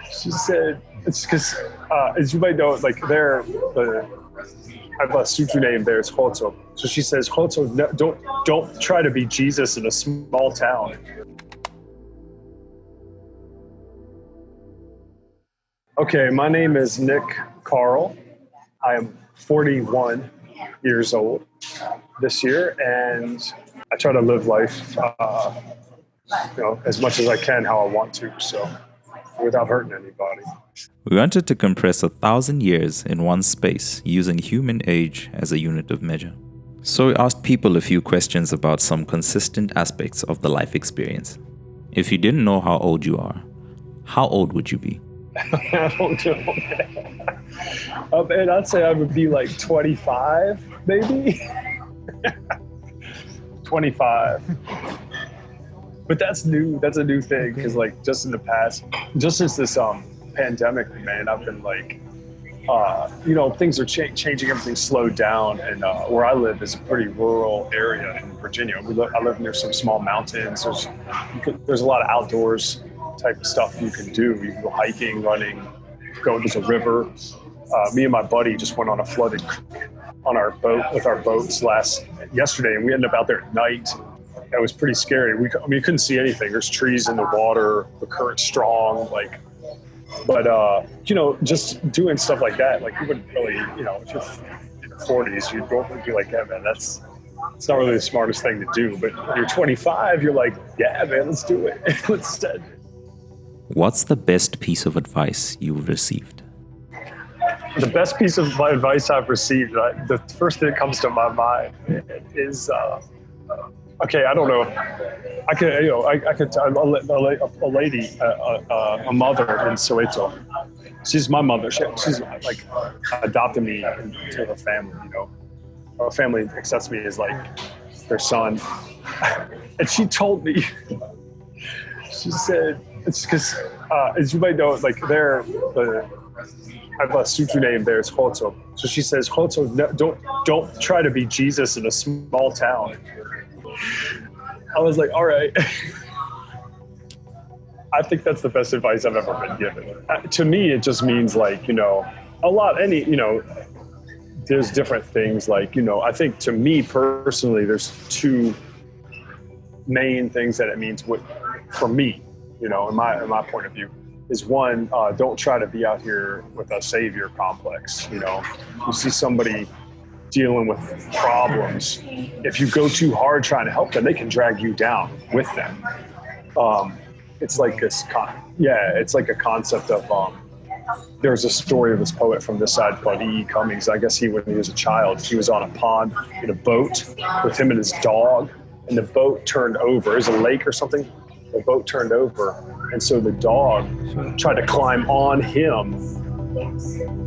She said it's because, as you might know, like I have a Sutu name there. It's Hoto. So she says, Hoto, no, don't try to be Jesus in a small town. Okay, my name is Nick Carl. I am 41 years old this year, and I try to live life, as much as I can how I want to, so without hurting anybody. We wanted to compress 1,000 years in one space using human age as a unit of measure. So we asked people a few questions about some consistent aspects of the life experience. If you didn't know how old you are, how old would you be? I don't know. And I'd say I would be like 25, maybe. 25. But that's new. That's a new thing because, like, just in the past, just since this pandemic, man, I've been like, things are changing. Everything's slowed down, and where I live is a pretty rural area in Virginia. I live near some small mountains. There's a lot of outdoors type of stuff you can do. You can go hiking, running, there's a river. Me and my buddy just went on a flooded on our boat with our boats yesterday, and we ended up out there at night. It was pretty scary. You couldn't see anything. There's trees in the water, the current's strong, but just doing stuff like that, like you wouldn't really, if you're in your 40s, you'd probably be like, yeah, man, it's not really the smartest thing to do. But when you're 25, you're like, yeah, man, let's do it. Instead. What's the best piece of advice you've received? The best piece of advice I've received, the first thing that comes to my mind is, okay, I don't know. I could a lady, a mother in Soweto. She's my mother. She's like adopted me into her family. Our family accepts me as like their son. And she told me, she said, it's because, as you might know, like I have a Sutu name there. It's Hoto. So she says, Hoto, no, don't try to be Jesus in a small town. I was like, all right. I think that's the best advice I've ever been given. To me, it just means like, there's different things like, I think to me personally, there's two main things that it means for me, in my point of view. Is one, don't try to be out here with a savior complex. You see somebody dealing with problems. If you go too hard trying to help them, they can drag you down with them. It's like it's like a concept of, there's a story of this poet from this side called E. E. Cummings. I guess when he was a child, he was on a pond in a boat with him and his dog, and the boat turned over. It was a lake or something. The boat turned over, and so the dog tried to climb on him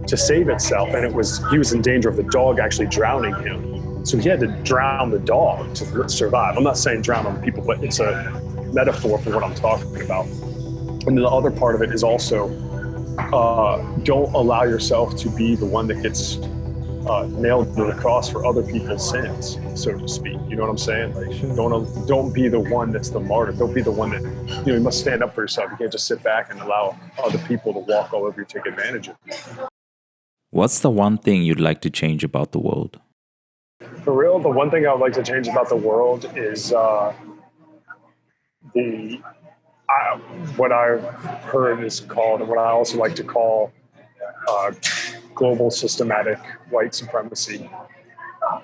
to save itself, and he was in danger of the dog actually drowning him. So he had to drown the dog to survive. I'm not saying drown on people, but it's a metaphor for what I'm talking about. And then the other part of it is also, don't allow yourself to be the one that gets nailed to the cross for other people's sins, so to speak. You know what I'm saying? Like, don't be the one that's the martyr. Don't be the one that, you must stand up for yourself. You can't just sit back and allow other people to walk all over you, take advantage of you. What's the one thing you'd like to change about the world? For real, the one thing I would like to change about the world is what I've heard is called, and what I also like to call, global systematic white supremacy.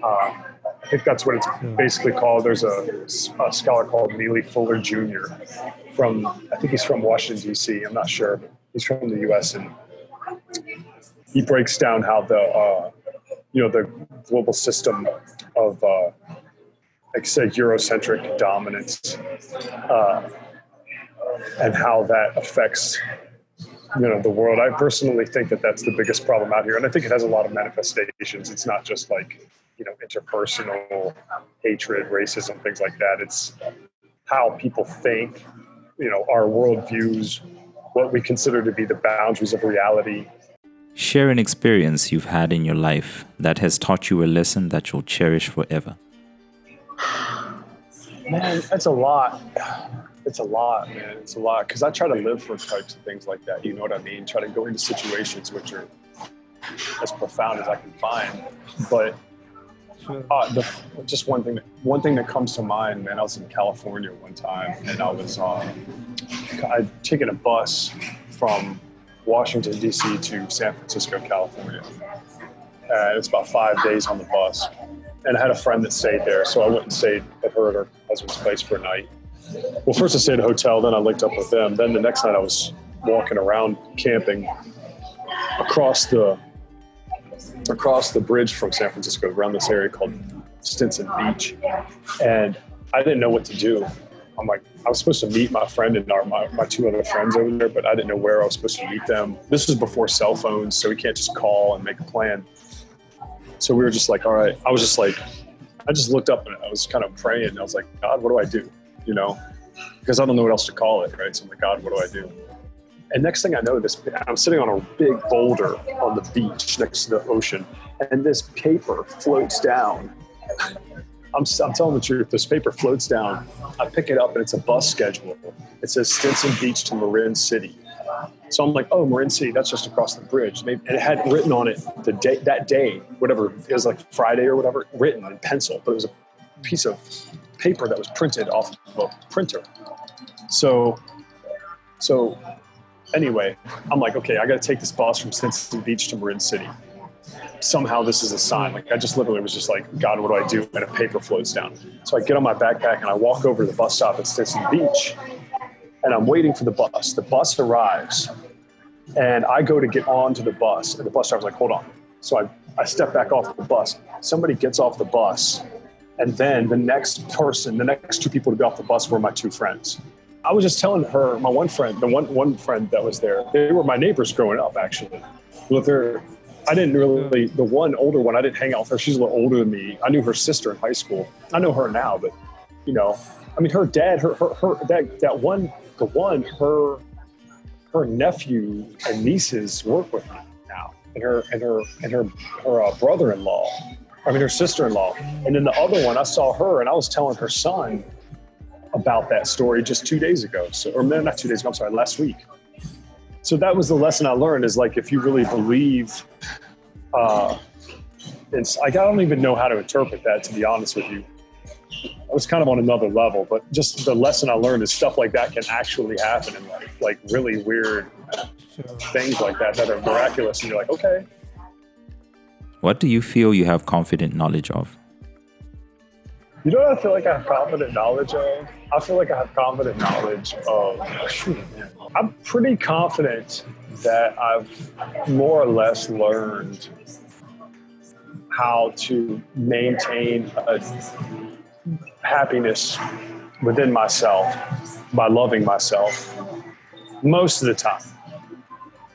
I think that's what it's basically called. There's a scholar called Neely Fuller Jr. I think he's from Washington, D.C. I'm not sure. He's from the U.S. and he breaks down how the global system of, like I said, Eurocentric dominance, and how that affects the world. I personally think that that's the biggest problem out here. And I think it has a lot of manifestations. It's not just like, interpersonal hatred, racism, things like that. It's how people think, our worldviews, what we consider to be the boundaries of reality. Share an experience you've had in your life that has taught you a lesson that you'll cherish forever. Man, that's a lot. It's a lot, man. It's a lot. Because I try to live for types of things like that. You know what I mean? Try to go into situations which are as profound as I can find. But just one thing that comes to mind, man. I was in California one time, and I'd taken a bus from Washington D.C. to San Francisco, California. It's about 5 days on the bus, and I had a friend that stayed there, so I went and stayed at her and her husband's place for a night. Well, first I stayed at a hotel, then I linked up with them. Then the next night I was walking around camping across the bridge from San Francisco, around this area called Stinson Beach, and I didn't know what to do. I'm like, I was supposed to meet my friend and my two other friends over there, but I didn't know where I was supposed to meet them. This was before cell phones, so we can't just call and make a plan. So we were just like, all right. I just looked up and I was kind of praying. And I was like, God, what do I do? You know, because I don't know what else to call it, right? So I'm like, God, what do I do? And next thing I know, I'm sitting on a big boulder on the beach next to the ocean, and this paper floats down. I'm telling the truth. This paper floats down. I pick it up, and it's a bus schedule. It says Stinson Beach to Marin City. So I'm like, oh, Marin City, that's just across the bridge. And it had written on it that day, whatever, it was like Friday or whatever, written in pencil, but it was a piece of paper that was printed off of a printer. So anyway, I'm like, okay, I got to take this bus from Stinson Beach to Marin City. Somehow this is a sign. Like I just literally was just like, God, what do I do? And a paper floats down. So I get on my backpack and I walk over to the bus stop at Stinson Beach, and I'm waiting for the bus. The bus arrives, and I go to get onto the bus, and the bus driver's like, hold on. So I step back off the bus. Somebody gets off the bus, and then the next two people to get off the bus were my two friends. I was just telling her, my one friend, the one friend that was there, they were my neighbors growing up, actually. Well, the one older one, I didn't hang out with her. She's a little older than me. I knew her sister in high school. I know her now, but, you know, I mean, her dad, her nephew and nieces work with me now, and her brother-in-law. I mean, her sister-in-law. And then the other one, I saw her, and I was telling her son about that story just 2 days ago. Not 2 days ago, I'm sorry, last week. So that was the lesson I learned, is like, if you really believe, I don't even know how to interpret that, to be honest with you. I was kind of on another level, but just the lesson I learned is stuff like that can actually happen in life, like really weird things like that are miraculous. And you're like, okay. What do you feel you have confident knowledge of? You know what I feel like I have confident knowledge of? I feel like I have confident knowledge of, I'm pretty confident that I've more or less learned how to maintain a happiness within myself by loving myself most of the time.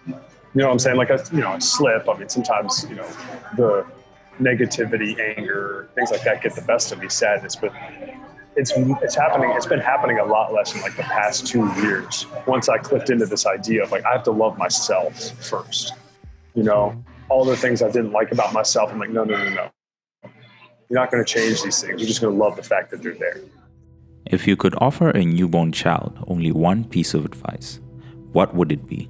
You know what I'm saying? Like, I slip. I mean, sometimes, the negativity, anger, things like that get the best of me, sadness, but it's happening. It's been happening a lot less in like the past 2 years. Once I clicked into this idea of like, I have to love myself first, all the things I didn't like about myself. I'm like, no. You're not going to change these things. You're just going to love the fact that they're there. If you could offer a newborn child only one piece of advice, what would it be?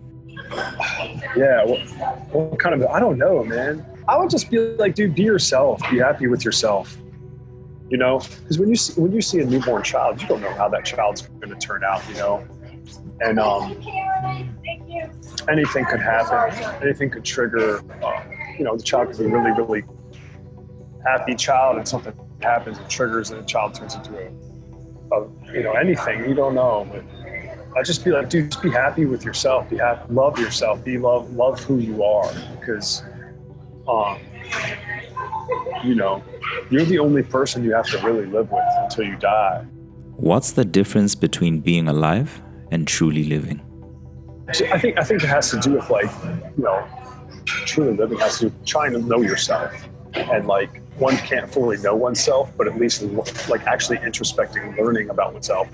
Yeah, what kind of, I don't know, man. I would just be like, dude, be yourself. Be happy with yourself. Because when you see a newborn child, you don't know how that child's going to turn out, and anything could happen. Anything could trigger, the child could be really, really happy child, and something happens and triggers, and the child turns into anything. You don't know, but I'd just be like, dude, just be happy with yourself. Be happy, love yourself. Love who you are, because, you're the only person you have to really live with until you die. What's the difference between being alive and truly living? I think it has to do with truly living has to do with trying to know yourself, and like, one can't fully know oneself, but at least like actually introspecting, learning about oneself,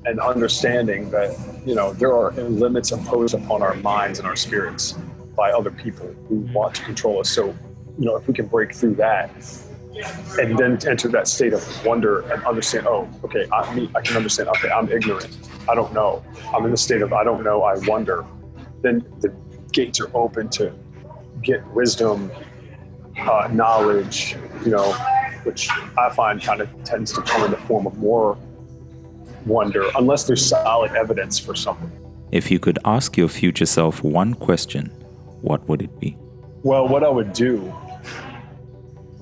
and understanding that, there are limits imposed upon our minds and our spirits by other people who want to control us. So, if we can break through that, and then enter that state of wonder and understand, oh, okay, I can understand, okay, I'm ignorant. I don't know. I'm in the state of I don't know, I wonder. Then the gates are open to get wisdom, knowledge, which I find kind of tends to come in the form of more wonder, unless there's solid evidence for something. If you could ask your future self one question, what would it be? Well, what I would do,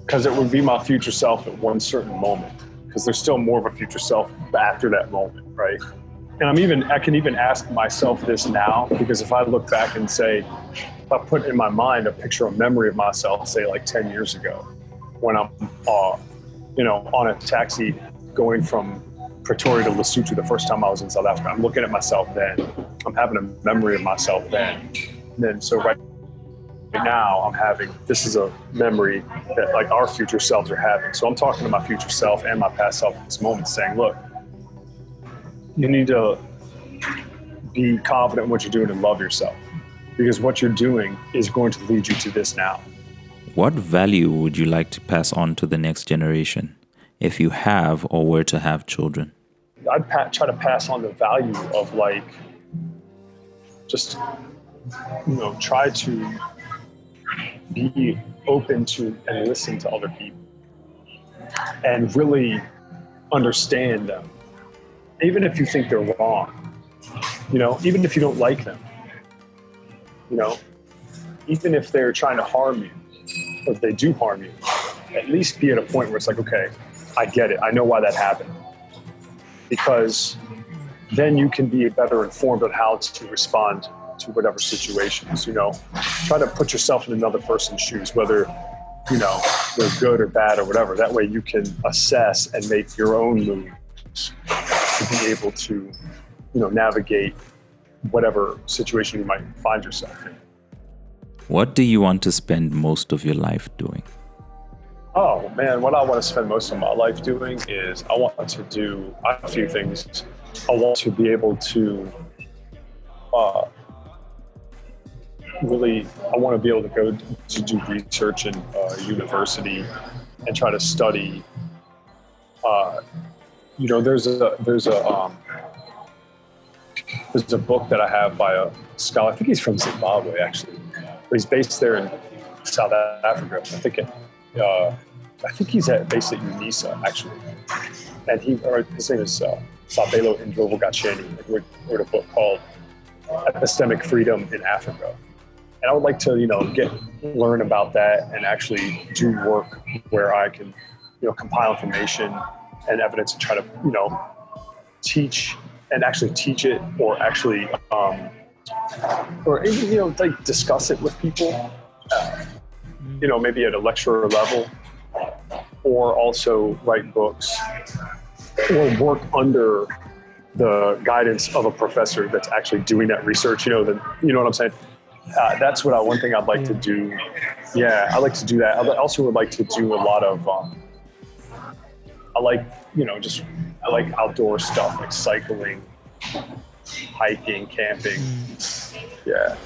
because it would be my future self at one certain moment, because there's still more of a future self after that moment, right? And I can even ask myself this now, because if I look back and say, if I put in my mind a picture, a memory of myself, say like 10 years ago, when I'm, on a taxi going from Pretoria to Lesotho the first time I was in South Africa, I'm looking at myself then. I'm having a memory of myself then. And then so right now this is a memory that like our future selves are having. So I'm talking to my future self and my past self at this moment saying, look, you need to be confident in what you're doing and love yourself, because what you're doing is going to lead you to this now. What value would you like to pass on to the next generation if you have or were to have children? I'd try to pass on the value of like, just, try to be open to and listen to other people and really understand them. Even if you think they're wrong, even if you don't like them, even if they're trying to harm you or if they do harm you, at least be at a point where it's like, okay, I get it. I know why that happened. Because then you can be better informed on how to respond to whatever situations, try to put yourself in another person's shoes, whether, they're good or bad or whatever. That way you can assess and make your own moves to be able to, navigate whatever situation you might find yourself in. What do you want to spend most of your life doing? Oh man, what I want to spend most of my life doing is I want to do a few things. I want to be able to I want to be able to go to do research in university and try to study. There's a book that I have by a scholar. I think he's from Zimbabwe actually, but he's based there in South Africa. I think he's based at UNISA actually, and his name is Sabelo Ndlovukasheni, and wrote a book called Epistemic Freedom in Africa. And I would like to, learn about that and actually do work where I can, compile information and evidence and try to, teach it, or actually, discuss it with people, maybe at a lecturer level, or also write books or work under the guidance of a professor that's actually doing that research. You know what I'm saying? That's one thing I'd like to do. Yeah, I like to do that. I also would like to do a lot of, I like outdoor stuff like cycling, hiking, camping. Yeah.